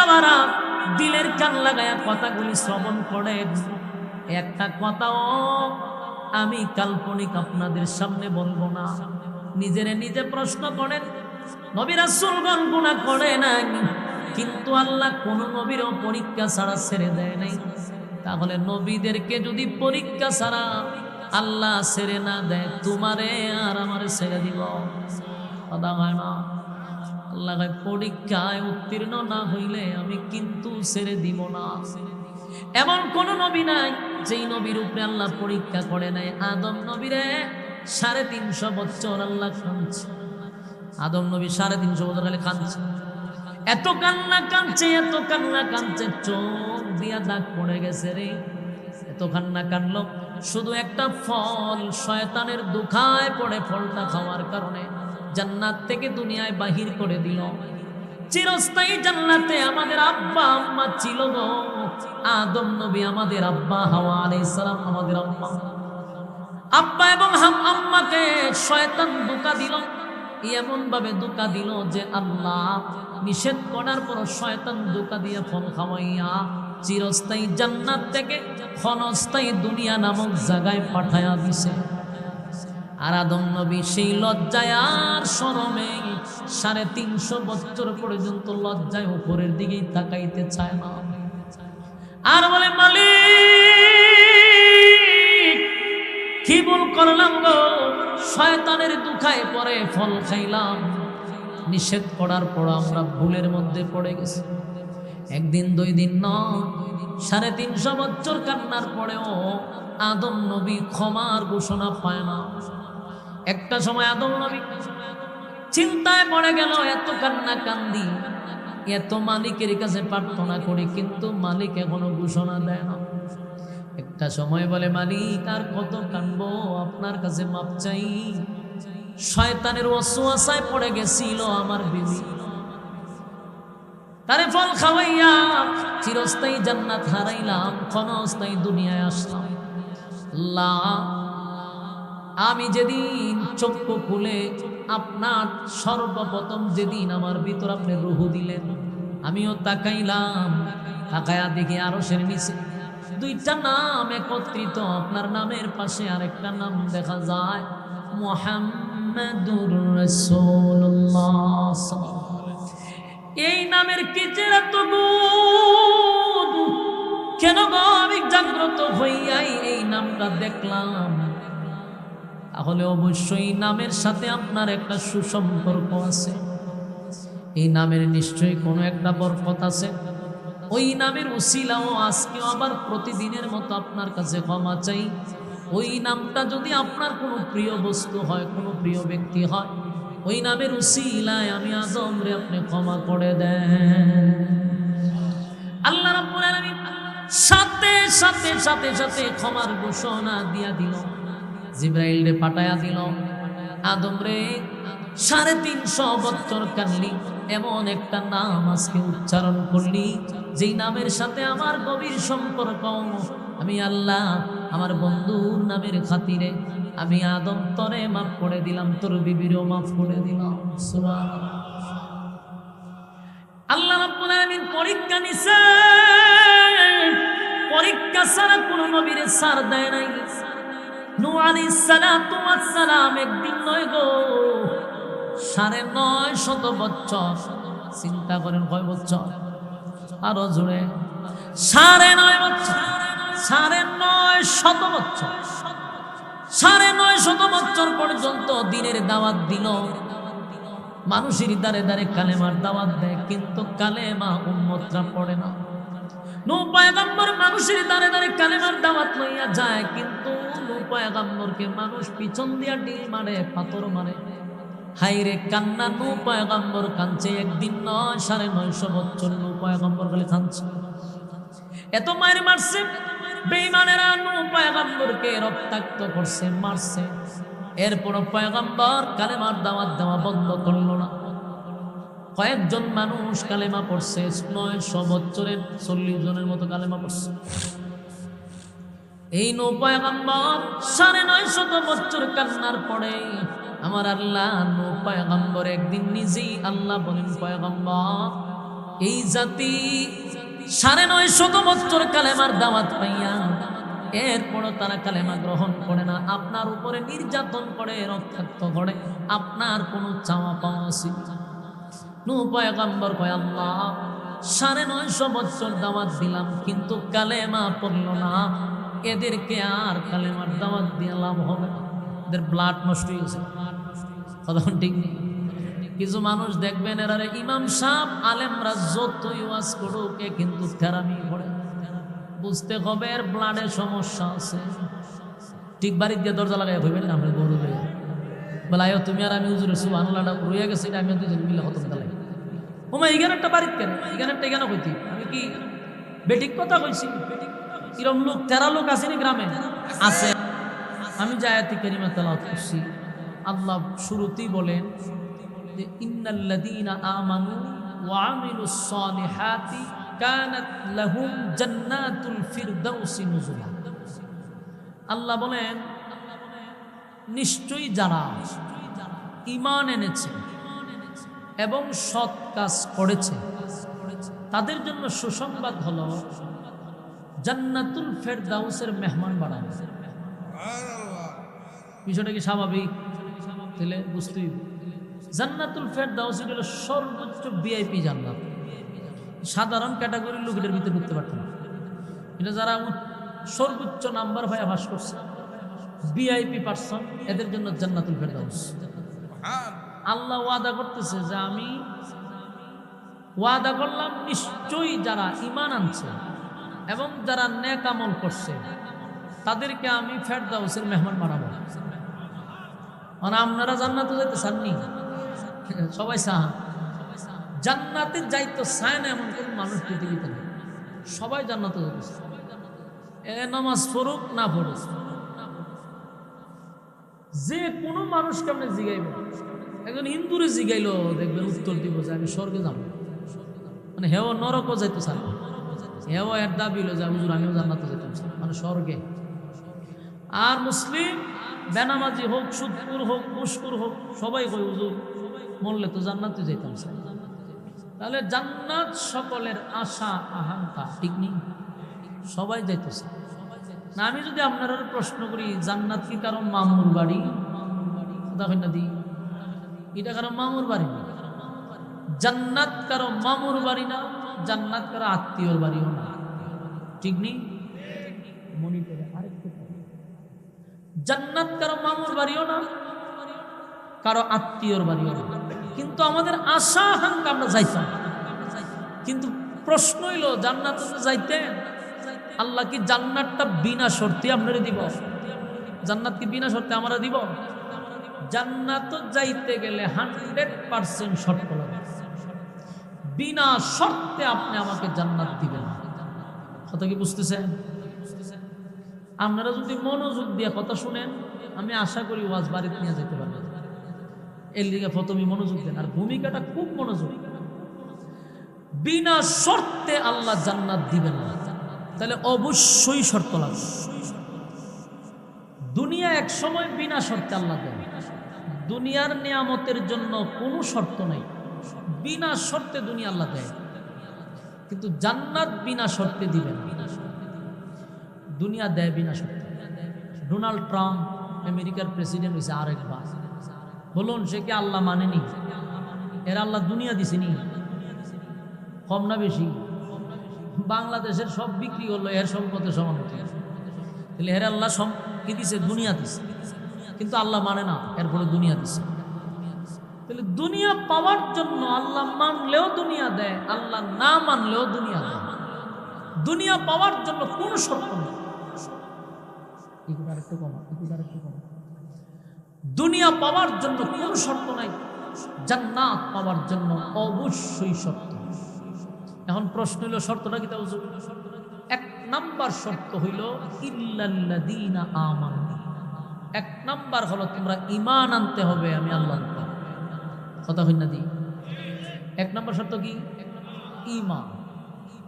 বাবারা দিলের কান লাগায়া কথাগুলি শ্রবণ করেন। একটা কথাও আমি কাল্পনিক আপনাদের সামনে বলবো না। নিজেরে নিজে প্রশ্ন করেন, নবী রাসূলগণ গুনাহ করে নাই, কিন্তু আল্লাহ কোন নবীরও পরীক্ষা ছাড়া ছেড়ে দেয় নাই। তাহলে নবীদেরকে যদি পরীক্ষা ছাড়া আল্লাহ ছেড়ে না দেয়, তোমারে আর আমারে ছেড়ে দিব? কথা হয় না। আল্লাহ পরীক্ষায় উত্তীর্ণ না হইলে আমি কিন্তু ছেড়ে দিব না। এমন কোন নবী নাই যেই নবীর উপরে আল্লাহ পরীক্ষা করে নাই। আদম নবীরে 350 বছর আল্লাহ কাঁদছে। আদম নবী 350 বছর আগে কাঁদছে, এত কান্না কাঁদছে, এত কান্না কাঁদছে, চোখ দিয়া দাগ পড়ে গেছে রে। এত কান্না কাঁদলো, শুধু একটা ফল শয়তানের দুখায় পড়ে, ফলটা খাওয়ার কারণে জান্নাত থেকে দুনিয়ায় বাহির করে দিল। চিরস্থায়ী জান্নাতে আমাদের আব্বা আম্মা ছিল গো। আদম নবী আমাদের আব্বা, হাওয়া আলাইহিস সালাম আমাদের আম্মা। আব্বা এবং আম্মাকে শয়তান ধোঁকা দিল, এমন ভাবে ধোঁকা দিল যে আল্লাহ নিষেধ করার পর শয়তান ধোঁকা দিয়ে ফল খাওয়াইয়া চিরস্থায়ী জান্নাত থেকে ক্ষণস্থায়ী দুনিয়া নামক জায়গায় পাঠায়া দিছে। আর আদম নবী সেই লজ্জায় আর শরমে 350 বছর পর্যন্ত লজ্জায় উপরের দিকেই তাকাইতে চায় না। আর বলে, মালিক কি ভুল করলাম গো, শয়তানের দুখায় পরে ফল খাইলাম, নিষেধ করার পর আমরা ভুলের মধ্যে পড়ে গেছি। একদিন 2 দিন নয়, 350 বছর কান্নার পরেও আদম নবী ক্ষমার ঘোষণা পায় না। একটা সময় আদম নবী চিন্তায় পড়ে গেল, এত কান্না কান্দি, এত মালিকের কাছে প্রার্থনা করি, কিন্তু মালিক এখনো ঘোষণা দেয় না। একটা সময় বলে, মালিক আর কত কাঁদবো, আপনার কাছে মাপ চাই। শয়তানের ওয়াসওয়াসায় পড়ে গেছিল আমার বিবি, তারে ফল খাওয়াইয়া চিরস্থায়ী জান্নাত হারাইলাম, ক্ষণস্থায়ী দুনিয়ায় আসলাম। আল্লাহ, আমি যেদিন চক্ষু খুলে আপনার সর্বপ্রথম যেদিন আমার ভিতর আপনি রূহ দিলেন, আমিও তাকাইলাম, তাকায়া দেখি আরশের নিচে 2টা নাম একত্রিত, আপনার নামের পাশে আরেকটা নাম দেখা যায়, মুহাম্মাদুর রাসূলুল্লাহ। এই নামের কি চেরা তো গুণ, কেন গো আমি জাগ্রত হইয়াই এই নামটা দেখলাম? তাহলে অবশ্যই নামের সাথে আপনার একটা সুসম্পর্ক আছে। এই নামের নিশ্চয়ই কোনো একটা বরকত আছে। ওই নামের উসিলাও আজকে আবার প্রতিদিনের মতো আপনার কাছে ক্ষমা চাই। ওই নামটা যদি আপনার কোনো প্রিয় বস্তু হয়, কোনো প্রিয় ব্যক্তি হয়, ওই নামের উসিলায় আমি আদম রে আপনি ক্ষমা করে দেন। আল্লাহ রাব্বুল আলামিন সাথে সাথে সাথে সাথে ক্ষমার ঘোষণা দিয়া দিল, জিবরাইল রে পাঠায়া দিল, আদম রে 350 বছর কানলি, এমন একটা নাম আজকে উচ্চারণ করলি যেই নামের সাথে আমার গভীর সম্পর্ক। আমি আল্লাহ আমার বন্ধুর নামের খাতিরে আমি আদম তরে মাফ করে দিলাম, তোর বিবিরও মাফ করে দিলাম। সুবহানাল্লাহ। আল্লাহ রাব্বুল আলামিন পরীক্ষা নিছে, পরীক্ষা ছাড়া কোন নবীরে ছাড় দেয় নাই। নূহ আলাইহিস সালাতু ওয়াস সালাম একদিন নয় গো, 950 বছর। চিন্তা করেন কয় বছর? আরো জোরে, 9.5 বছর, 950 বছর, 950 বছর পর্যন্ত দিনের দাওয়াত দিল। মানুষের দ্বারে দ্বারে কালেমার দাওয়াত দেয়, কিন্তু কালেমা উম্মতরা পড়ে না। নূহ পয়গম্বর মানুষের দ্বারে দ্বারে কালেমার দাওয়াত লইয়া যায়, কিন্তু নূহ পয়গম্বরকে মানুষ পিছন দিয়া ঢিল মারে, পাথর মারে। হাইরে কান্না, নূহ পয়গম্বর কাঁদছে। একদিন নয়, 950 বছর নূহ পয়গম্বর বলে কাঁদছে। এত মায়ের মারছে বেঈমানেরা, নূহ পয়গম্বরকে রক্তাক্ত করছে, মারছে। এরপর পয়গম্বর কালেমার দাওয়াত দেওয়া বন্ধ করল না। কয়েকজন মানুষ কালেমা পড়ছে, 900 বছরের 40 জনের মতো কালেমা পড়ছে। এই নূহ পয়গম্বর 950 বছর কান্নার পরে আমার আল্লাহ নূহ পয়গম্বর একদিন নিজেই আল্লাহ বলেন, পয়গম্বর এই জাতি ৯৫০ বছর কালেমার দাওয়াত পাইয়া এরপরও তারা কালেমা গ্রহণ করে না, আপনার উপরে নির্যাতন করে, রক্তাক্ত করে, আপনার কোনো চাওয়া পাওয়া আছে? নূহ পয়গম্বর কয়, আল্লাহ ৯৫০ বছর দাওয়াত দিলাম কিন্তু কালেমা পড়ল না, এদেরকে আর কালেমার দাওয়াত দিয়ে লাভ হবে না, এদের ব্লাড নষ্ট হয়ে গেছে। কথা ঠিক নেই? কিছু মানুষ দেখবেন এরা ইমাম সাহেব আলেমরা যতই ওয়াজ করুক এ কিন্তু থেরামি করে, বুঝতে হবে এর ব্লাডের সমস্যা আছে। ঠিক বাড়ির দিয়ে দরজা লাগাই হইবেন না, আমরা গরু লইয়া বলে আয়ো তুমি আর আমি হুজুরের সুবহানাল্লাহটা রইয়া গেছি, এটা আমি দুজন মিলে হতম দিলাই। ওমা এখানে একটা বাড়ির কেন, এখানে একটা এখানে কইতি, আমি কি বেঠিক কথা কইছি? কিরম লোক, 13 লোক আসেনি গ্রামে আছে। আমি যে আয়াতে কারিমা তেলাওয়াত করছি, আল্লাহ শুরুতেই বলেন যে ইন্নাল্লাযীনা আমানু ওয়া আমিলুস সালিহাতি কানাত লাহুম জান্নাতুল ফিরদাউসি নুজুলা। আল্লাহ বলেন নিশ্চয়ই যারা ঈমান এনেছে এবং সৎ কাজ করেছে তাদের জন্য সুসংবাদ হলো জান্নাতুল ফিরদাউসের মেহমান বানানো। বিষয়টা কি স্বাভাবিক? তাহলে বুঝতেই, জান্নাতুল ফিরদাউস হলো সর্বোচ্চ ভিআইপি জান্নাত। সাধারণ ক্যাটাগরির লোকেদের ভিতরে ঢুকতে পারত না। এটা যারা সর্বোচ্চ নাম্বার ভাইয়া ভাস করছে, ভিআইপি পারসন, এদের জন্য জান্নাতুল ফিরদাউস। আল্লাহ ওয়াদা করতেছে যে আমি ওয়াদা করলাম নিশ্চয়ই যারা ঈমান আনছে এবং যারা নেক আমল করছে তাদেরকে আমি ফিরদাউসের মেহমান বানাবো। মানে আপনারা জান্নাতে যাইতে চাননি? সবাই চান। জান্নাতে যাইতে চায় না এমন কোন মানুষ পৃথিবীতে নেই, সবাই জান্নাতে যাইতেছে। নামাজ পড়ুক না পড়ুক, যে কোনো মানুষকে আপনি জিগাইবেন, একজন হিন্দুরে জিগাইলো দেখবেন উত্তর দিব যে আমি স্বর্গে যাব। মানে হেও নরকও যাইতে চান, হেও এর দাবি হলো যে হুজুর আমিও জান্নাতে যেতাম, মানে স্বর্গে। আর মুসলিম বেনামাজি হোক, সুদপুর হোক, মুশকুর হোক, সবাই কই হুজুর মরলে তো জান্নাতে যেতাম। তাহলে জান্নাত সকলের আশা আকাঙ্ক্ষা, ঠিক নেই? সবাই যাইতেছে না। আমি যদি আপনারা প্রশ্ন করি জান্নাত কি কারণ মামুর বাড়ি? দেখেন না দি, এটা কারণ মামুর বাড়ি না। জান্নাত কারো মামুর বাড়ি না, জান্নাত কারো আত্মীয়র বাড়িও না, ঠিক নেই? মনে করে আরেকটু, জান্নাত কারো মামুর বাড়িও না, কারো আত্মীয়র বাড়িও না। কিন্তু আমাদের আশা আকাঙ্ক্ষা আমরা যাইতাম। কিন্তু প্রশ্ন হইল জান্নাতে যাইতেন, আল্লাহ কি জান্নাতটা বিনা শর্তে আপনারা দিব? জান্নাত কি বিনা শর্তে আমরা দিব? জান্নাত যাইতে গেলে 100% শর্ত লাগে। বিনা শর্তে আপনি আমাকে জান্নাত দিবেন। কথা কি বুঝতেছেন? আপনারা যদি মনোযোগ দিয়ে কথা শুনেন, আমি আশা করি ওয়াজ বাড়িতে নিয়ে যেতে পারবেন। এর দিকে প্রথমে মনোযোগ দেন, আর ভূমিকাটা খুব মনোযোগ। বিনা শর্তে আল্লাহ জান্নাত দিবেন না, তাহলে অবশ্যই শর্ত লাগবে। দুনিয়া এক সময় বিনা শর্তে আল্লাহ দেন। দুনিয়ার নিয়ামতের জন্য কোনো শর্ত নাই, বিনা শর্তে দুনিয়া আল্লাহ দেয়। কিন্তু জান্নাত বিনা শর্তে দিবেন। দুনিয়া দেয় বিনা শর্তে। ডোনাল্ড ট্রাম্প আমেরিকার প্রেসিডেন্ট হয়েছে আরেকবার, বলুন সে কি আল্লাহ মানেনি? এর আল্লাহ দুনিয়া দিছেনি, কম না বেশি? বাংলাদেশের সব বিক্রি করলো এর সম্পদের সমান হতে, তাহলে এর আল্লাহ সব কি দিছে? দুনিয়া দিছে। কিন্তু আল্লাহ মানে না, এরপরে দুনিয়া দিছে। তাহলে দুনিয়া পাওয়ার জন্য আল্লাহ মানলেও দুনিয়া দেয়, আল্লাহ না মানলেও দুনিয়া দেয়। দুনিয়া পাওয়ার জন্য কোনো শর্ত নেই। দুনিয়া পাওয়ার জন্য কোনো শর্ত নাই, জান্নাত পাওয়ার জন্য অবশ্যই শর্ত। এখন প্রশ্ন হইল শর্তটা কি? এক নাম্বার শর্ত হইল ইল্লাল্লাযীনা আমানু। এক নাম্বার হলো তোমরা ঈমান আনতে হবে আমি আল্লাহ। কথা হই না দি? এক নাম্বার শর্ত কি? ঈমান।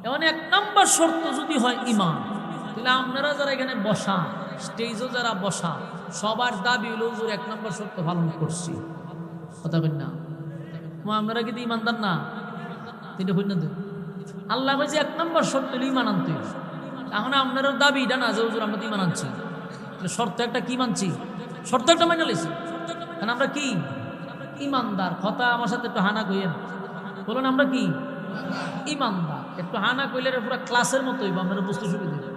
এখন এক নাম্বার শর্ত যদি হয় ঈমান, তাহলে আপনারা যারা এখানে বসা, স্টেজও যারা বসা, সবার দাবি হলো হুজুর এক নাম্বার শর্ত পালন করছি। কথা বলেন না? আপনারা কিন্তু ঈমানদার না? তিনটা হই না তো আল্লাহ কইছে এক নম্বর শর্ত হলো ঈমান আনতে হবে। এখন আপনারও দাবি এটা না যে হুজুর আমরা তো ঈমান আনছি, শর্ত একটা কি মানছি, শর্ত একটা মেনে লইছি। কারণ আমরা কি ইমানদার। কথা আমার সাথে একটু হানা কইয়েন, বলুন আমরা কি ইমানদার। একটু হানা কইলে পুরো ক্লাসের মতো হইব, আপনারা বুঝতে সুবিধা হবে,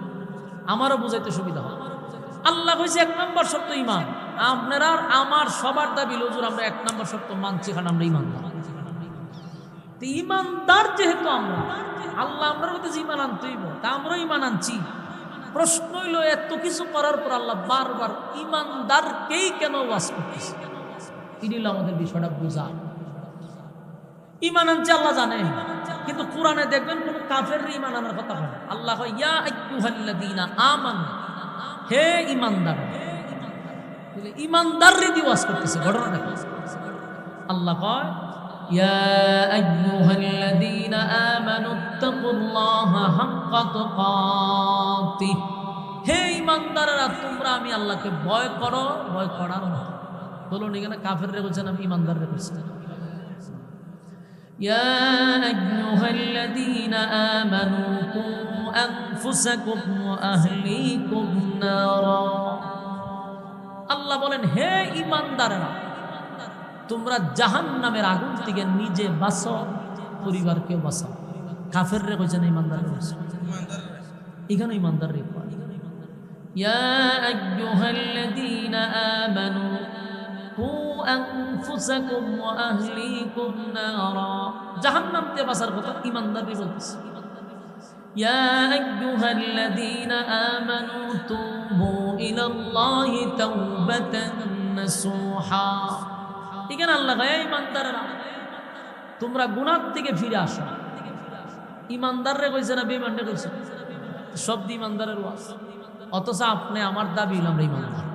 আমারও বুঝাইতে সুবিধা হয়। আল্লাহ কইছে এক নম্বর শর্ত ঈমান। আপনারা আমার সবার দাবি হুজুর আমরা এক নম্বর শর্ত মানছি, কারণ আমরা ইমানদার। তো ইমানদার যেহেতু আমরা, আল্লাহ আমরা বলতে ঈমান আনতে হইব, তা আমরাও ঈমান আনছি। প্রশ্ন হইল এত কিছু করার পর আল্লাহ বারবার ইমানদারকেই কেন ওয়াজ করতেছে? এটি হলো আমাদের বিষয়টা বোঝা। ঈমান আনছে আল্লাহ জানে, কিন্তু কোরআনে দেখবেন কোন কাফের ঈমান আনার কথা হয়। আল্লাহ কয় ইয়া আইয়ুহাল্লাযীনা আমানু, হে ঈমানদার। ঈমানদাররে দিয়ে ওয়াজ করতেছে। ঘটনাটা কি? আল্লাহ কয় ইয়া আইয়ুহাল্লাযীনা আমানু তাকুল্লাহা হাক্কা তুকাতিহ, হে ঈমানদাররা তোমরা আমি আল্লাহকে ভয় করো, ভয় করার মতো। বলুন এখানে কাফেররে বলছেন, আমি ঈমানদাররে বলছি। ইয়া আইয়ুহাল্লাযীনা আমানু কু আনফুসাকুম ওয়া আহলিকুম নারা, আল্লাহ বলেন হে ঈমানদাররা তোমরা জাহান্নামের আগুন থেকে নিজে বাঁচো, পরিবারকেও বাঁচাও। কাফেররে কইছেন ঈমানদাররে বলছেন, এখানে ঈমানদাররে কয় ইয়া আইয়ুহাল্লাযীনা আমানু কু আনফুসাকুম ওয়া আহলিকুম নারা, জাহান্নাম থেকে বাঁচার কথা ঈমানদাররে বলতেছে। ইয়া আইয়ুহাল্লাযীনা আমানু তুবু ইলাল্লাহি তাওবাতান নাসুহা, এখানে আল্লাহ কয় ঈমানদাররা তোমরা গুনাহ থেকে ফিরে আসো। ঈমানদাররে কইছে না বেঈমানরে কইছে? সব ঈমানদারের ওয়াজ। অথচ আপনি আমার দাবি আমরা ঈমানদার।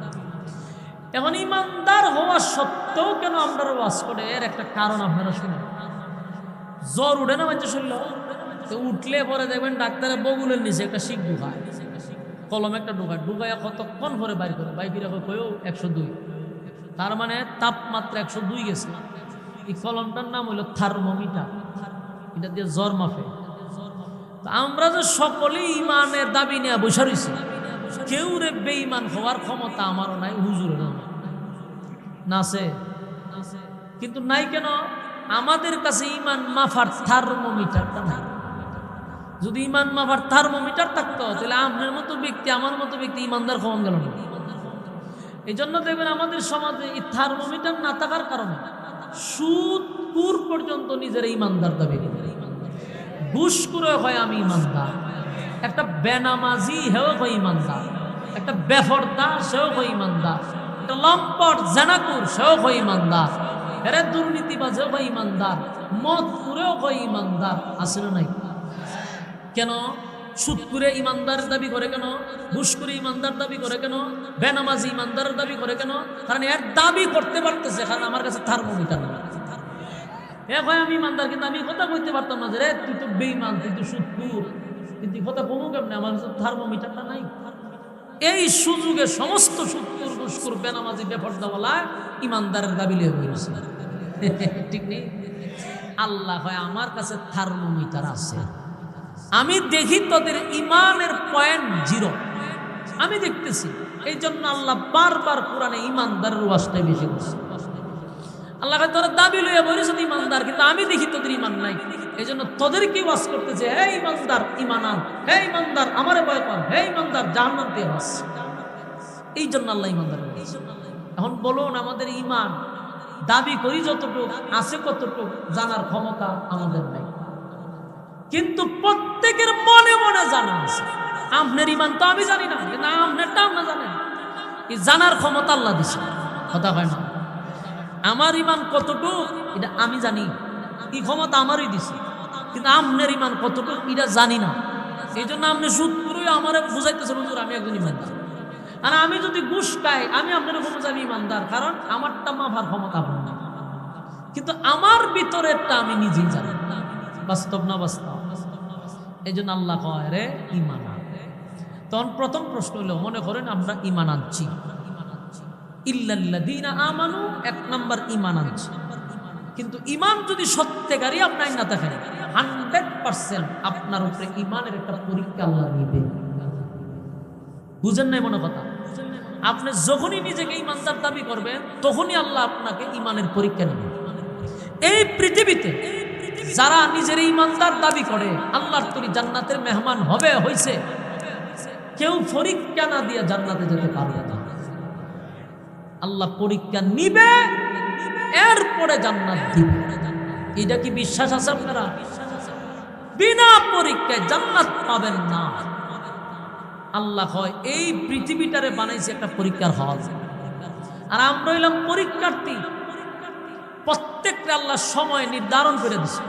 এখন ঈমানদার হওয়া সত্ত্বেও কেন আমরা ওয়াজ করে, এর একটা কারণ আপনারা শুনেন। জ্বর উঠে না মানুষের শরীর, তো উঠলে পরে দেখবেন ডাক্তারের বগুলের নিচে একটা শিক ঢুকায়, কলম একটা ঢুকায় কতক্ষণ পরে বাইর করে, বাইরে কয়েও 102, তার মানে তাপমাত্রা 102 গেছে। এই কলমটার নাম হইল থার্মোমিটার, এটা দিয়ে জ্বর মাপে। আমরা যে সকলেই ঈমানের দাবি নিয়ে বসে রয়েছি, কেউ রে বেঈমান হওয়ার ক্ষমতা আমারও নাই, হুজুরের না আছে। কিন্তু নাই কেন? আমাদের কাছে ঈমান মাফার থার্মোমিটারটা নাই। যদি ঈমান মাফার থার্মোমিটার থাকতো তাহলে আপনার মতো ব্যক্তি আমার মতো ব্যক্তি ঈমানদার হওয়া গেল না। এই জন্য দেখবেন আমাদের সমাজে এই থার্মোমিটার না থাকার কারণে সুদপুর পর্যন্ত নিজের ঈমানদার দাবি করে। ঘুষ করে হয় আমি ঈমানদার, একটা বেনামাজি হেও হয় ঈমানদার, একটা বেফরদা সেও হয় ঈমানদার, একটা লম্পট জানাকুর সেও হয় ঈমানদার, এরা দুর্নীতিবাজেও হয় ঈমানদার, মদ করেও হয় ঈমানদার। আছে না নাই? কেন সুদ করে ঈমানদার দাবি করে কেন? ঘুষ করে ঈমানদার দাবি করে কেন? বেনামাজি ঈমানদারের দাবি করে কেন? কারণ এর দাবি করতে পারতেছে, কারণ আমার কাছে থার্মোমিটার নেই। এ ভাই আমি ঈমানদার, কিন্তু আমি কথা বলতে পারতাম না যে রে তুই তো বেঈমান, তুই তো সুদখোর, কিন্তু কথা বলবো কেমনে, আমার কাছে থার্মোমিটারটা নাই। এই সুযোগে সমস্ত সুদখোর, ঘুষখোর, বেনামাজি, বেপরদাওয়ালা ঈমানদারের দাবি লিয়ে বলেছে। ঠিক নেই? আল্লাহ হয় আমার কাছে থার্মোমিটার আছে, আমি দেখি তোদের ঈমানের পয়েন্ট 0, আমি দেখতেছি। এই জন্য আল্লাহ বারবার কোরআনে ঈমানদারের ওয়াজটাই বেশি করছে। আল্লাহ তোরা দাবি লইয়া বলিস ঈমানদার, কিন্তু আমি দেখি তোদের ঈমান নাই। এই জন্য তোদেরকে ওয়াজ করতেছে, হে ঈমানদার ঈমান আন, হে ঈমানদার আমারে ভয় কর, হে ঈমানদার জাহান্নাম থেকে বাঁচ। এই জন্য আল্লাহ ঈমানদার। এখন বলুন আমাদের ঈমান দাবি করি যতটুকু, আছে কতটুকু জানার ক্ষমতা আমাদের নাই, কিন্তু প্রত্যেকের মনে মনে জানা আছে। আপনার ঈমান তো আমি জানি না, কিন্তু আপনারটা আপনি জানেন। এই জানার ক্ষমতা আল্লাহ দিছে, কথা হয় না? আমার ঈমান কতটুকু এটা আমি জানি, এই ক্ষমতা আমারই দিছে, কিন্তু আপনার ঈমান কতটুকু এটা জানি না। এই জন্য আপনি সুদ করে আমার বুঝাইতেছেন হুজুর আমি একজন ঈমানদার, আর আমি যদি ঘুষ খাই আমি আপনার উপর জানি ঈমানদার, কারণ আমারটা মাফার ক্ষমতা আপনার না, কিন্তু আমার ভিতরেরটা আমি নিজেই জানি। বাস্তব না বাস্তব? এই জন্য আল্লাহ কয় রে ঈমান আন। তখন প্রথম প্রশ্ন হলো, মনে করেন আমরা ঈমান আনছি, ইল্লাল্লাযীনা আমানু, এক নাম্বার ঈমান আনছি, কিন্তু ঈমান যদি সত্যিকারই আপনার না থাকেন, 100% আপনার উপরে ঈমানের একটা পরীক্ষা আল্লাহ নিবে। বুঝেন নাই মনে কথা? আপনি যখনই নিজেকে ঈমানদার দাবি করবেন তখনই আল্লাহ আপনাকে ঈমানের পরীক্ষা নেবে। এই পৃথিবীতে যারা নিজের ঈমানদার দাবি করে আল্লাহর তৈরি জান্নাতের মেহমান হবে হইছে, কেউ পরীক্ষা না দিয়ে জান্নাতে যেতে পারবে না। আল্লাহ পরীক্ষা নিবে, এরপরে জান্নাত দিবে। এটা কি বিশ্বাস আছে আপনারা? বিনা পরীক্ষায় জান্নাত পাবেন না। আল্লাহ হয় এই পৃথিবীটারে বানাইছে একটা পরীক্ষার হল, আর আমরা হইলাম পরীক্ষার্থী। প্রত্যেকটা আল্লাহ সময় নির্ধারণ করে দিছে।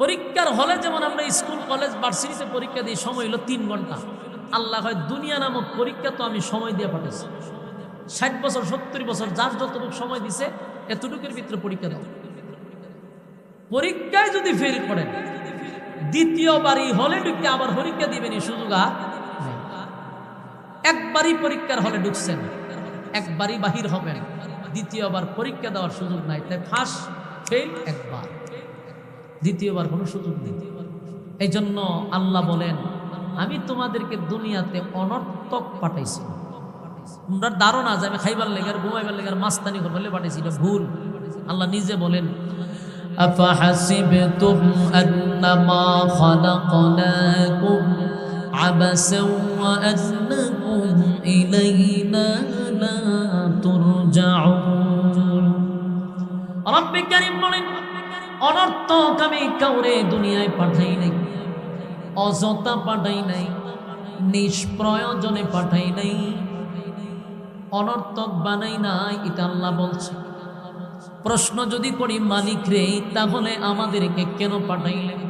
পরীক্ষার হলে যেমন আমরা স্কুল কলেজ ভার্সিটিতে পরীক্ষা দিই, সময় হলো 3 ঘন্টা। আল্লাহ হয় দুনিয়া নামক পরীক্ষা তো আমি সময় দিয়ে পাঠাইছি। 60 বছর 70 বছর যার যতটুকু সময় দিছে এতটুকুর ভিতরে পরীক্ষা দাও। পরীক্ষায় যদি ফেল করেন, দ্বিতীয়বারই হলে ঢুকে আবার পরীক্ষা দিবেন, সুযোগ আর নেই। একবারই পরীক্ষার হলে ঢুকছেন, একবারই বাহির হবেন, দ্বিতীয়বার পরীক্ষা দেওয়ার সুযোগ নাই। তাই ফার্স্ট ফেল একবার, দ্বিতীয়বার কোনো সুযোগ নেই। এই জন্য আল্লাহ বলেন, আমি তোমাদেরকে দুনিয়াতে অনর্থক পাঠাইছি। তোমরা ধারণা যে আমি খাইবার লেগার ঘুমাইবার লেগার মাস্তানি করবার পাঠাইছি, এটা ভুল। আল্লাহ নিজে বলেন, আফাহাসিবতুম আন্নামা খালাকনাকুম আবাসাও ওয়া আন্নাকুম ইলাইনা লা তুরজাউন। রব্বে কারীম বলেন, অনর্থক আমি কাউরে দুনিয়ায় পাঠাই নাই, অযথা পাঠাই নাই, নিষ্প্রয়োজনে পাঠাই নাই, অনর্থক বানাই নাই। এটা আল্লাহ বলছে। প্রশ্ন যদি করি মালিক রে, তাহলে আমাদেরকে কেন পাঠাইলেন?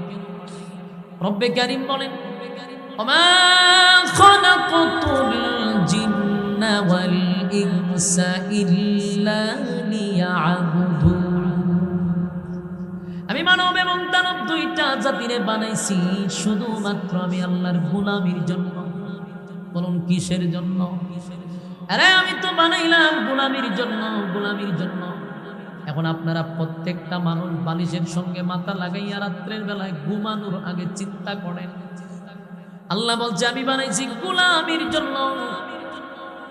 রব্বে কারীম বলেন, ওমা খালাকতুল জিন্না ওয়াল ইনসা ইল্লা লিয়াবুদুন। আমি মানব এবং দানব দুইটা জাতিরে বানাইছি শুধুমাত্র আমি আল্লাহর গোলামির জন্য। বলুন কিসের জন্য? আরে আমি তো বানাইলাম গোলামির জন্য, গোলামির জন্য। এখন আপনারা প্রত্যেকটা মানুষ বালিশের সঙ্গে মাথা লাগাইয়া রাত্রের বেলায় ঘুমানোর আগে চিন্তা করেন, আল্লাহ বলছে আমি বানাইছি গোলামির জন্য।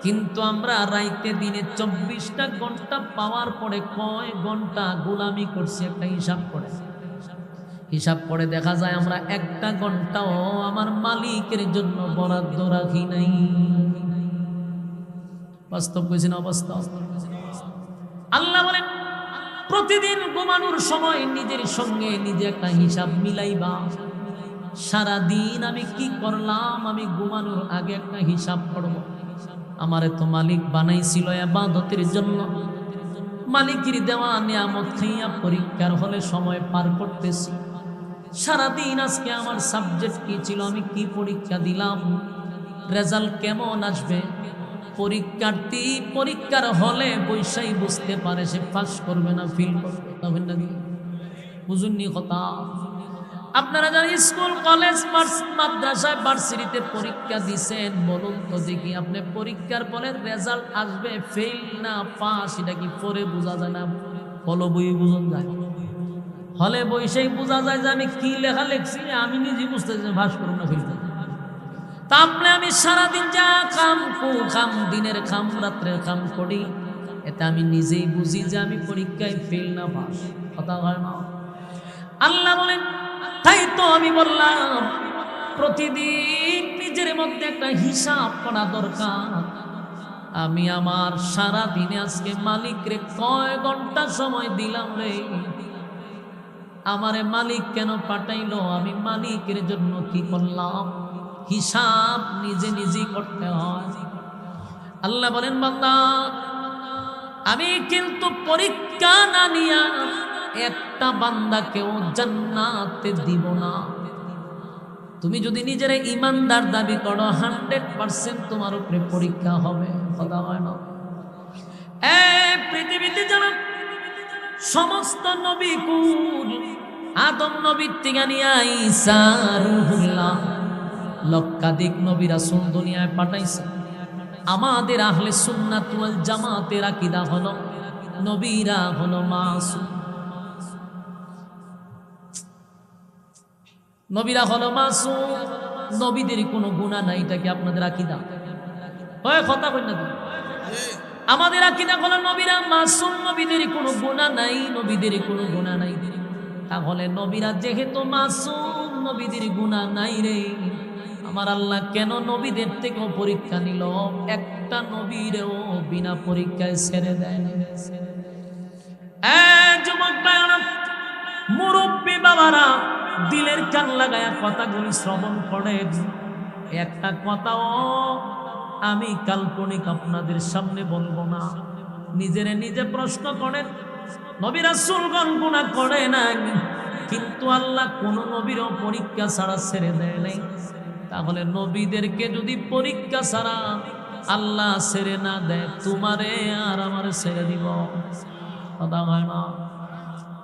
কিন্তু আমরা রাইতে দিনে 24টা ঘন্টা পাওয়ার পরে কয় ঘন্টা গোলামি করছি একটা হিসাব করে দেখা যায় আমরা 1টা ঘন্টাও আমার মালিকের জন্য বরাদ্দ রাখি নাই। বাস্তব কইছি না অবাস্তব? আল্লাহ বলেন, প্রতিদিন ঘুমানোর সময় নিজের সঙ্গে নিজে একটা হিসাব মিলাইবা। সারাদিন আমি কি করলাম, আমি ঘুমানোর আগে একটা হিসাব করব। আমারে তো মালিক বানাইছিল ইবাদতের জন্য, মালিকের দেওয়া নিয়ামত খাইয়া পরীক্ষার হলে সময় পার করতেছি। সারাদিন আজকে আমার সাবজেক্ট কি ছিল, আমি কি পরীক্ষা দিলাম, রেজাল্ট কেমন আসবে। পরীক্ষার্থী পরীক্ষার হলে বৈশাই বুঝতে পারে সে পাস করবে না ফেল করবে। বুঝুননি কথা? আপনারা যারা স্কুল কলেজ মাদ্রাসায় ভার্সিটিতে পরীক্ষা দিছেন, বলুন তো দেখি আপনি পরীক্ষার পরে রেজাল্ট আসবে ফেল না পাস, এটা কি পরে বোঝা যায় না? হলো বই বুঝুন যায়, হলে বৈশাই বোঝা যায় যে আমি কি লেখা লিখছি, আমি নিজে বুঝতেছি পাস করব না ফেল করব। তা আপনি আমি সারাদিন যা খাম দিনের খাম রাত্রের খাম করি, এতে আমি নিজেই বুঝি যে আমি পরীক্ষায় ফেল না পাস। কথা হয় না? আল্লাহ বলেন, তাই তো আমি বললাম প্রতিদিন নিজের মধ্যে একটা হিসাব করা দরকার। আমি আমার সারা দিনে আজকে মালিকরে কয় ঘন্টা সময় দিলাম রে, আমারে মালিক কেন পাঠাইলো, আমি মালিকের জন্য কি করলাম, হিসাব নিজে নিজেই করতে হয়। আল্লাহ বলেন, বান্দা আমি কিন্তু পরীক্ষা না নিয়া একটা বান্দাকেও জান্নাতে দিব না। তুমি যদি নিজের ইমানদার দাবি করো 100% তোমার উপরে পরীক্ষা হবে। কথা হয় না? পৃথিবীতে যারা সমস্ত নবী কুল, আদম নবীর থেকে নিয়ে ঈসা রূহুল্লাহ, লক্ষাধিক নবী রাসূল দুনিয়ায় পাঠাইছে। আমাদের আহলে সুন্নাত ওয়াল জামাতের আকীদা হলো নবীরা হলো মাসুম। নবীরা হলো মাসুম, নবীদের কোনো গুনাহ নাই। এটা কি আপনাদের আকীদা? ওই কথা কই না? আমাদের আকীদা হলো নবীরা মাসুম, নবীদের কোনো গুনাহ নাই, নবীদের কোনো গুনাহ নাই। তাহলে নবীরা যেহেতু মাসুম, নবীদের গুনাহ নাই রে, আমার আল্লাহ কেন নবীদের থেকেও পরীক্ষা নিল? একটা নবীরেও বিনা পরীক্ষায় ছেড়ে দেয় না। যুবক ভাইরা, মুরব্বী বাবারা, দিলের কান লাগায়া কথাগুলি শ্রবণ করেন। একটা কথাও আমি কাল্পনিক আপনাদের সামনে বলবো না। নিজেরে নিজে প্রশ্ন করেন, নবী রাসূলগণ গুনাহ করে নাই, কিন্তু আল্লাহ কোন নবীরও পরীক্ষা ছাড়া ছেড়ে দেয় নাই। তাহলে নবীদেরকে যদি পরীক্ষা ছাড়া আল্লাহ ছেড়ে না দেয়, তোমারে আর আমারে ছেড়ে দিব? কথা হয় না।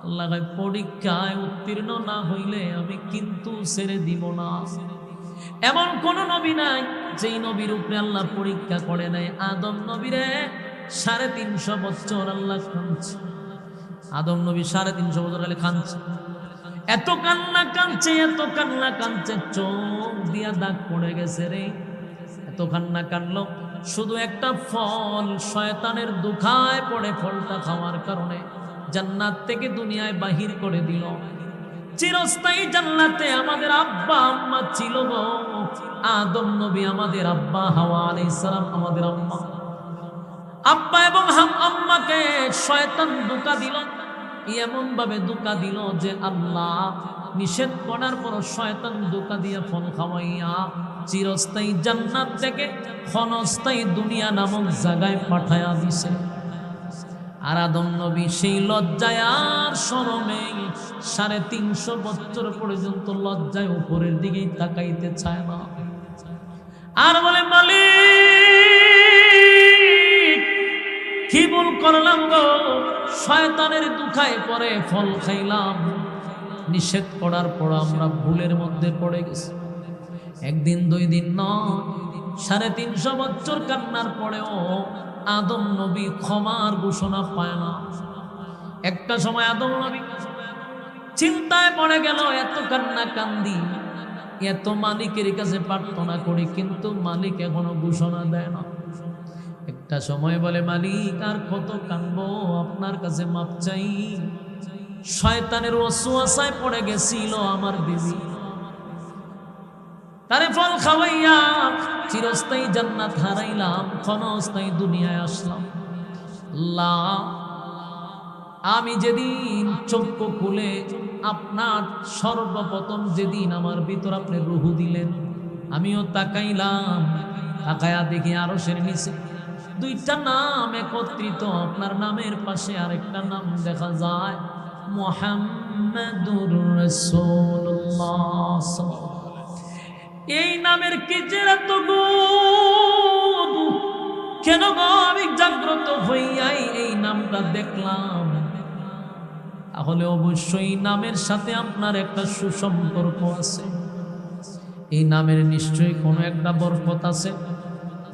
আল্লাহ পরীক্ষায় উত্তীর্ণ না হইলে আমি কিন্তু ছেড়ে দিব না। এমন কোন নবী নাই যেই নবীর উপরে আল্লাহ পরীক্ষা করে নাই। আদম নবীরে 350 বছর আল্লাহ কাঁদছে। আদম নবী 350 বছর আলে কাঁদছে, এত কান্না কাঁদছে, এত কান্না কাঁদছে, চোখ দিয়া দাগ পড়ে গেছে রে। এত কান্না কাঁদলো, শুধু একটা ফল শয়তানের দুখায় পড়ে, ফলটা খাওয়ার কারণে জান্নাত থেকে দুনিয়ায় বাহির করে দিল। চিরস্থায়ী জান্নাতে আমাদের আব্বা আম্মা ছিল গো। আদম নবী আমাদের আব্বা, হাওয়া আলাইহিস সালাম আমাদের আম্মা। আব্বা এবং আম্মাকে শয়তান ধোঁকা দিল, এমন ভাবে ধোঁকা দিল যে আল্লাহ নিষেধ করার পর শয়তান ধোঁকা দিয়া ফল খাওয়াইয়া চিরস্থায়ী জান্নাত থেকে ক্ষণস্থায়ী দুনিয়া নামক জায়গায় পাঠায়া দিছে। আর আদম নবী সেই লজ্জায় আর শরমে 350 বছর পর্যন্ত লজ্জায় উপরের দিকেই তাকাইতে চায় না। আর বলে, মালিক কি ভুল করলাম গো, শয়তানের দুখায় পরে ফল খাইলাম, নিষেধ করার পর আমরা ভুলের মধ্যে পড়ে গেছি। একদিন 2 দিন নয়, 350 বছর কান্নার পরেও আদম নবী ক্ষমার ঘোষণা পায় না। একটা সময় আদম নবী চিন্তায় পড়ে গেল, এত কান্না কান্দি, এত মালিকের কাছে প্রার্থনা করি, কিন্তু মালিক এখনো ঘোষণা দেয় না। একটা সময় বলে, মালিক আর কত কাঁদবো, আপনার কাছে মাপ চাই। শয়তানের ওয়াসওয়াসায় পড়ে গেছিল আমার বিবি, তারে ফল খাওয়াইয়া চিরস্থায়ী জান্নাত হারাইলাম, ক্ষণস্থায়ী দুনিয়ায় আসলাম। আল্লাহ, আমি যেদিন চক্ষু খুলে আপনার সর্বপ্রথম যেদিন আমার ভিতর আপনি রূহ দিলেন, আমিও তাকাইলাম, তাকায়া দেখি আরশের নিচে 2টা নাম একত্রিত। আপনার নামের পাশে আরেকটা নাম দেখা যায়, মুহাম্মাদুর রাসূলুল্লাহ। এই নামের কি যে এত গুণ, কেন গো আমি জাগ্রত হইয়াই এই নামটা দেখলাম? তাহলে অবশ্যই নামের সাথে আপনার একটা সুসম্পর্ক আছে। এই নামের নিশ্চয়ই কোনো একটা বরকত আছে।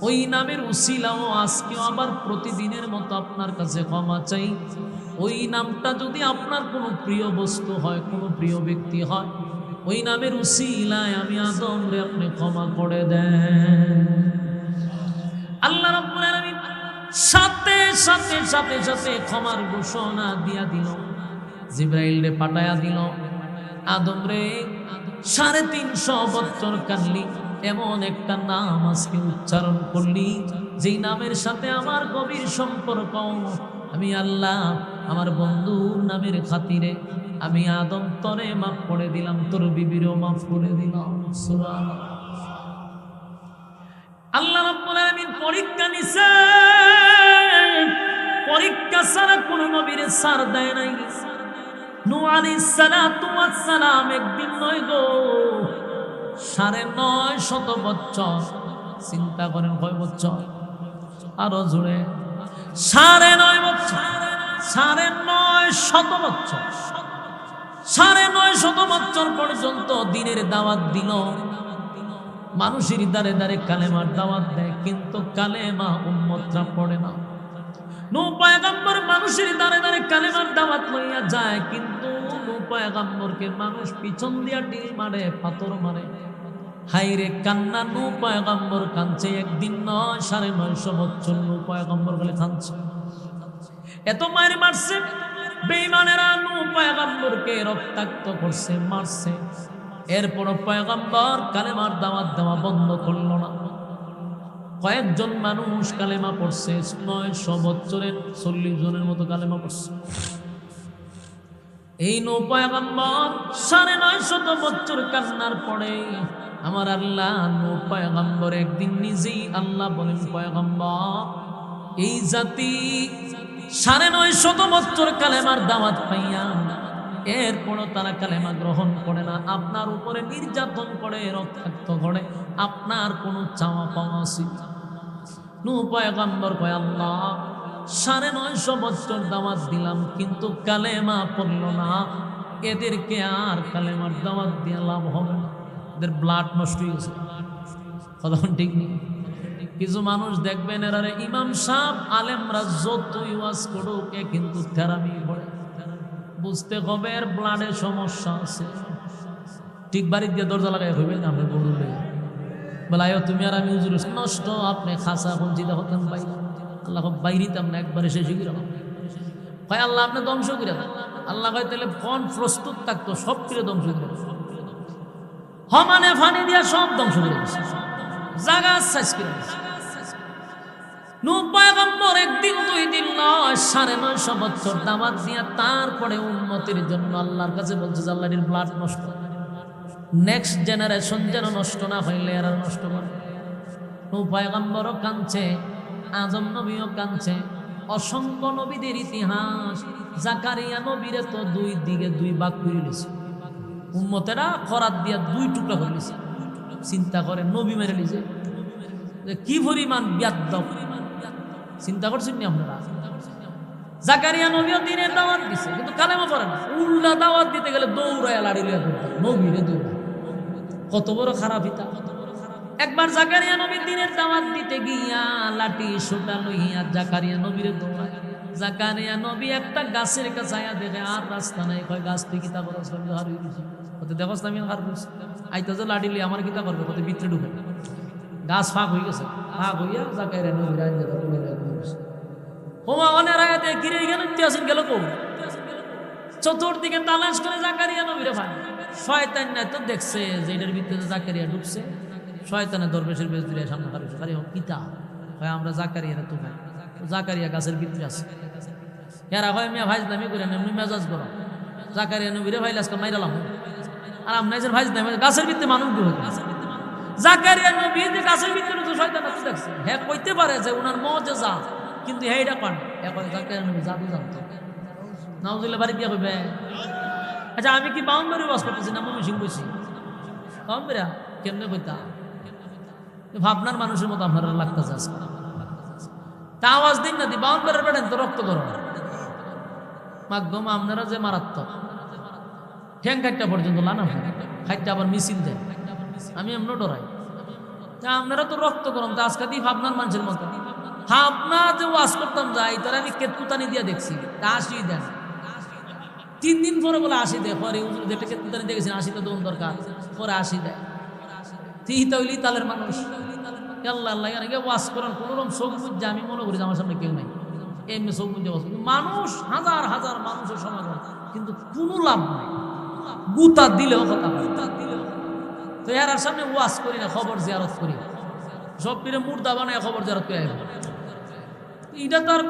ওই নামের উসিলাও আজকেও আবার প্রতিদিনের মতো আপনার কাছে ক্ষমা চাই। ওই নামটা যদি আপনার কোনো প্রিয় বস্তু হয়, কোনো প্রিয় ব্যক্তি হয়, ওই নামের উসিলায় আমি আদম রে আপনি ক্ষমা করে দেন। আল্লাহ রাব্বুল আলামিন সাথে সাথে সাথে সাথে ক্ষমার ঘোষণা দিয়া দিল, জিবরাইল রে পাঠায়া দিল। আদম রে 350 বছর কাঁদলি, এমন একটা নাম আজকে উচ্চারণ করলি যেই নামের সাথে আমার গভীর সম্পর্ক। আমি আল্লাহ আমার বন্ধুর নামের খাতিরে আমি আদম তরে মাফ করে দিলাম, তোর বিবিরও মাফ করে দিলাম। সুবহানাল্লাহ। আল্লাহ রাব্বুল আলামিন পরীক্ষা নিছে, পরীক্ষা ছাড়া কোন নবীর ছাড় দেয় নাই। নূহ আলাইহিস সালাতু ওয়াস সালাম একদিন নয় গো, 950 বছর। চিন্তা করেন কয় বছর? আরো জোরে, 9.5 বছর, 950 বছর, 950 বছর পর্যন্ত দিনের দাওয়াত দিল। মানুষের দ্বারে দ্বারে কালেমার দাওয়াত দেয়, কিন্তু কালেমা উম্মতরা পড়ে না। নূহ পয়গম্বর মানুষের দ্বারে দ্বারে কালেমার দাওয়াত লইয়া যায়, কিন্তু নূহ পয়গম্বরকে মানুষ পিছন দিয়া ঢিল মারে, পাথর মারে। হাইরে কান্না, নূহ পয়গম্বর কাঁদছে। একদিন নয়, 950 বছর নূহ পয়গম্বর বলে কাঁদছে। এত মায়ের মারছে বেঈমানেরা, নূহ পয়গম্বরকে রক্তাক্ত করছে, মারছে। এরপর পয়গম্বর কালেমার দাওয়াত দেওয়া বন্ধ করল না। কয়েকজন মানুষ কালেমা পড়ছে, 900 বছরের 40 জনের মতো কালেমা পড়ছে। এই নূহ পয়গম্বর 950 বছর কান্নার পরে আমার আল্লাহ নূহ পয়গম্বর একদিন নিজেই আল্লাহ বলেন, পয়গম্বর এই জাতি 950 বছর কালেমার দাওয়াত পাইয়া এরপরও তারা কালেমা গ্রহণ করে না, আপনার উপরে নির্যাতন করে, রক্তাক্ত করে, আপনার কোনো চাওয়া পাওয়া আছে? নূহ পয়গম্বর কয়, আল্লাহ 950 বছর দাওয়াত দিলাম কিন্তু কালেমা পড়ল না, এদেরকে আর কালেমার দাওয়াত দিয়ে লাভ হবে না, এদের ব্লাড নষ্ট হয়ে গেছে। কথা ঠিক নেই? কিছু মানুষ দেখবেন এরারে ইমাম সাহেব আলেমরা যতই ওয়াজ করুক এ কিন্তু থেরাপি পড়ে, বুঝতে হবে এর ব্লাডের সমস্যা আছে। ঠিক বাড়ির দিয়ে দরজা লাগাই হইবেন আপনি বললে বলাই তুমি আর আমি হুজুর নষ্ট, আপনি খাসা বঞ্চিত হতেন বাইরে, আল্লাহ বাইরিতাম না, একবারে শেষ করে হয় আল্লাহ আপনি ধ্বংস করে দেন। আল্লাহ কয় তাহলে কোন প্রস্তুত থাকতো সব করে ধ্বংস করে হমানে ফানি দিয়া সব ধ্বংস করে দিচ্ছে, জায়গা শেষ করে দিচ্ছে। নূহ পয়গম্বর একদিন 2 দিন নয় 950 বছর দাওয়াত দিয়া তারপরে উম্মতের জন্য আল্লাহর কাছে বলছে যে আল্লাহর ব্লাড নষ্ট, নেক্সট জেনারেশন যেন নষ্ট না হইলে এরা নষ্ট করে। নূহ পয়গম্বরও কাঁদছে, আজম নবীও কাঁদছে, অসংখ্য নবীদের ইতিহাস। জাকারিয়া নবীরে তো 2 দিকে 2 ভাগ করে দিয়েছে, উম্মতেরা খরাত দিয়া 2 টুকরা করে দিয়েছে। চিন্তা করে নবী মেরে লিছে কি পরিমাণ বিয়াদ্দব, চিন্তা করছেন নি আপনারা? জাকারিয়া নবীও দিনের দাওয়াত দিছে কিন্তু কালেমা পড়ে না, উল্টা দাওয়াত দিতে গেলে দৌড়ায় লাড়ি লিয়া দৌড়ায়, নবীরে দৌড়ায়। কত বড় খারাপ ইতা! একবার জাকারিয়া নবী দিনের দাওয়াত দিতে গিয়া লাঠি সোটা লইয়া জাকারিয়া নবীরে দৌড়ায়। জাকারিয়া নবী একটা গাছের কাছে আয়া দেখে আর রাস্তা নাই, কয় গাছ তুই কিতা করছ? আমি হার হয়ে গেছি, ওতে দেখছ আমি হার হয়েছি, আইতা যে লাঠি লিয়ে আমার কিতা করবে, ওতে ভিতরে ঢুকে গাছ ফাঁক হয়ে গেছে, ফাঁক হইয়া জাকারিয়া নবীর আইন হোমা অনেক আয়াতে গিরে গেল ইতিহাসের গেল কো চতুর্দিকে তালাশ করে জাকারিয়া নবীরে ভাই। শয়তান নাই তো দেখছে যে এটার ভিতরে জাকারিয়া ঢুকছে, শয়তানের দরবেশের বেশ দিলে সামনে খালি খালি কিতা হয় আমরা জাকারিয়ারে তো ভাই, জাকারিয়া গাছের ভিতরে আছে। এরা হয় মিয়া ভাইজ দামি করে এমনি মেজাজ করো, জাকারিয়া নবীরে ভাই আজকে মাইরালাম আর আপনার ভাইজ দামি গাছের ভিতরে মানুষ দূর হয়ে জাকারিয়া নবী যে গাছের ভিতরে তো শয়তান আছে দেখছে, হ্যাঁ কইতে পারে যে ওনার মজেজা, কিন্তু হ্যাঁ এটা পান এখন জাকারিয়া নবী জাদু জানতো। নাউজুবিল্লাহ বাড়ি দিয়া কইবে আচ্ছা আমি কি বাউন্ডারি ওয়াজ করতেছি না মমি সিং কইছি বাউন্ডারি কেমনে কইতা ভাবনার মানুষের মতো আপনারা লাগতেছে আজকে। তা আওয়াজ দিন না দি বাউন্ডারির বেড়েন তো রক্ত করো মাধ্যম আপনারা যে মারাত্মক ঠ্যাং খাইটা পর্যন্ত লানা খাইটা আবার মিছিল দেয়, আমি এমন ডরাই। তা আপনারা তো রক্ত করুন, তা আজকে দিই ভাবনার মানুষের মতো ভাবনা যে ওয়াজ করতাম যাই তারা আমি কেতকুতানি দিয়া দেখছি, তা 80 দেন 3 দিন পরে বলে 80 দেয়, পরে যেটা কেতকুতানি দেখেছেন 80টা দোন দরকার, পরে 80 দেয়। তিহিতাইলি তালের মানুষ আল্লাহ আল্লাহ এখানে ওয়াজ করেন কোনোরকম চোখ বুঝছে, আমি মনে করি যে আমার সামনে কেউ নাই, এমনি চোখ বুঝতে বসে মানুষ হাজার হাজার মানুষের সমাগম, কিন্তু কোনো লাভ নাই, গুতা দিলেও কথা হয়। তো এর সামনে ওয়াজ করি না, খবর জিয়ারত করি, সব পীরে মুর্দা বানায় খবর জিয়ারত করে আসবো। এটা তো আর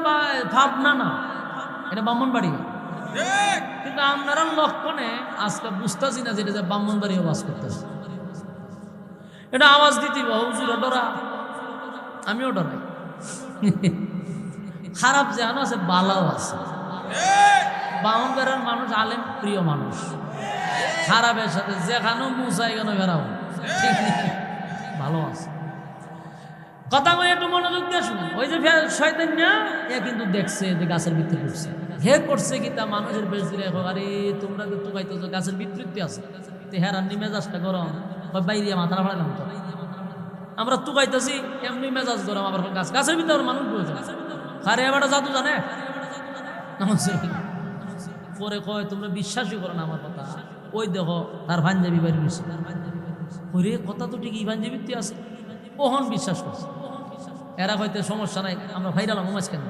ভাবনা না, এটা ব্রাহ্মণবাড়ি। কিন্তু আপনারা লক্ষণে আজকে বুঝতেছি না যেটা যে ব্রাহ্মণবাড়ি ওয়াজ করতেছে, এটা আওয়াজ দিতে হুজুর ডরা, আমিও ডরাই। খারাপ যেখানে আছে বালাও আছে, ব্রাহ্মণবাড়ির মানুষ আলেম প্রিয় মানুষ, খারাপের সাথে যেখানেও মুসাই কেন বেড়াও ঠিক ভালো আছে। কথা কই একটু মনোযোগ দিয়ে শুনুন। ওই যে শয়তান না এ কিন্তু দেখছে যে গাছের ভিতরে ঢুকছে, হে করছে কি তা মানুষের বেশ দিলে আরে তোমরা তো তুকাইতো গাছের ভিতরে আছে, তো হেরার মেজাজটা গরম, বাইরে মাথা ফাড়ালাম তো আমরা তুকাইতেছি এমনি মেজাজ গরম, আবার গাছের ভিতরে মানুষ বলছে আরে এবার জাদু জানে পরে কয় তোমরা বিশ্বাসই করো না আমার কথা, ওই দেখো তার পাঞ্জাবি বাড়ি রয়েছে। ওরে কথা তো ঠিকই, পাঞ্জাবিতে আছে, ওহন বিশ্বাস করছে। এরা হয়তো সমস্যা নাই, আমরা ভাইরালাম মাঝখানে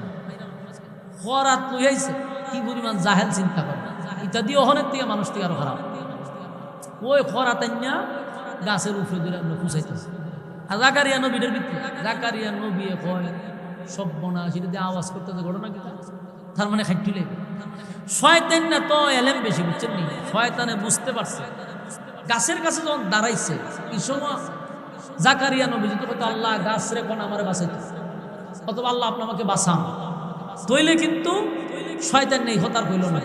খরাত লইয়াইছে, কি পরিমাণ জাহেল চিন্তা করে, ইত্যাদি দিয়ে ওহনের থেকে মানুষ থেকে আরো খারাপ। ওই খরাতান্যা গাছের উপরে দিলে আমরা খুঁচাইতেছি। আর জাকারিয়া নবীর ভিতরে জাকারিয়া নবী কয় সব্বনা, সেটা দিয়ে আওয়াজ করতেছে ঘটনা কি, তার মানে খাইটিলে শয়তান না তো এলেম বেশি, বুঝছেন নি? শয়তানে বুঝতে পারছে, গাছের কাছে যখন দাঁড়াইছে এই সময় জাকারিয়া নবী যদি কত আল্লাহ গাছ রে কোন আমার বাঁচাইতে, অথবা আল্লাহ আপনি আমাকে বাঁচান, তইলে কিন্তু শয়তান নেই, হতার হইল না।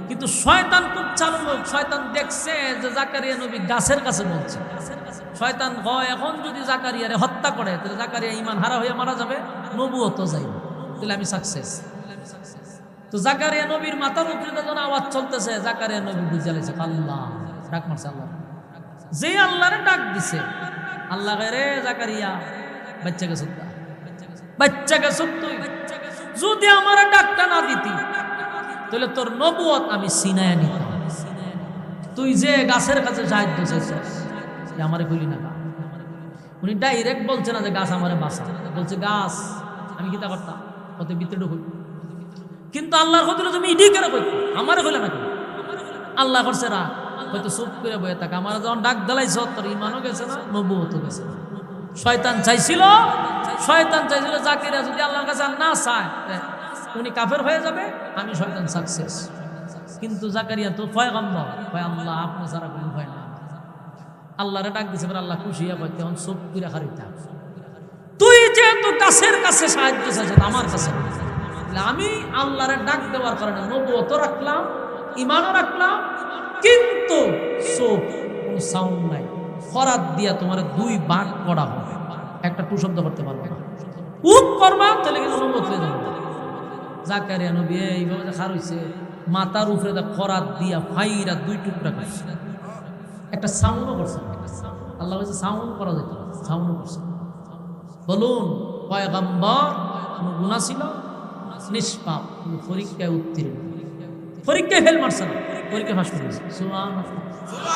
কিন্তু শয়তান খুব চালু লোক, শয়তান দেখছে যে জাকারিয়া নবী গাছের কাছে বলছে। শয়তান হয় এখন যদি জাকারিয়ারে হত্যা করে তাহলে জাকারিয়া ইমান হারা হয়ে মারা যাবে, নবুয়ত যাইবে, তাহলে আমি সাকসেস। তো জাকারিয়া নবীর মাথার উপরে যখন আওয়াজ চলতেছে, জাকারিয়া নবী বুঝে লাইছে আল্লাহ ডাক মারছে। আল্লাহ যে আল্লাহরে ডাক দিছে, আল্লাহ রে জাকারিয়া বাচ্চাকে সুদ্ধা, বাচ্চাকে তুই যদি আমার ডাকটা না দিতি তাহলে তোর নবুয়ত আমি সিনায় নিতাম। তুই যে গাছের কাছে সাহায্য চাইছিস, আমারে কইলি না। উনি ডাইরেক্ট বলছে না যে গাছ আমারে বাঁচা, বলছে গাছ আমি কিতা করতাম, কত ভিতরে ঢুক। কিন্তু আল্লাহর হতে তুমি ইডি কেন কই আমারে কইলে না, আল্লাহ করছে রা হয়তো চুপ করে বয়ে থাকা। আমার যখন ডাক দিলাইছ তোর ইমানও গেছে না, নবুয়তও গেছে না। শয়তান চাইছিল জাকিরা যদি আল্লাহর কাছে না চায় উনি কাফের হয়ে যাবে, আমি শয়তান সাকসেস। কিন্তু জাকারিয়া তো পয়গম্বর, কয় আল্লাহ আপনি ছাড়া কোনো ভয় না। আল্লাহরে ডাক দিছে, আল্লাহ খুশি হয়ে কয় তখন চুপ করে হারিতা, তুই যেহেতু গাছের কাছে সাহায্য চাইছ আমার কাছে, আমি আল্লাহরে ডাক দেওয়ার কারণে নবুয়ত রাখলাম, ইমানও রাখলাম, কিন্তু চোখ কোনো সাউন্ড নাই। ফরাত দিয়া তোমার দুই ভাগ করা হবে, একটা টু শব্দ করতে পারবো না, উপ করবা তাহলে কিন্তু নবুয়ত হয়ে যাবে। জাকারিয়া নবী এইভাবে খার হইছে, মাথার উপরে ফরাত দিয়া ফাইরা দুই টুকরা করছে, একটা সাউন্ডও করছে। আল্লাহ বলছে সাউন্ড করা যেত, সাউন্ডও করছে। বলুন পয়গম্বর কোন গুনাহ ছিল, নিষ্পাপ, পরীক্ষায় উত্তীর্ণ, পরীক্ষায় ফেল মারছে না, পরীক্ষা পাস করেছে। সুবহানাল্লাহ।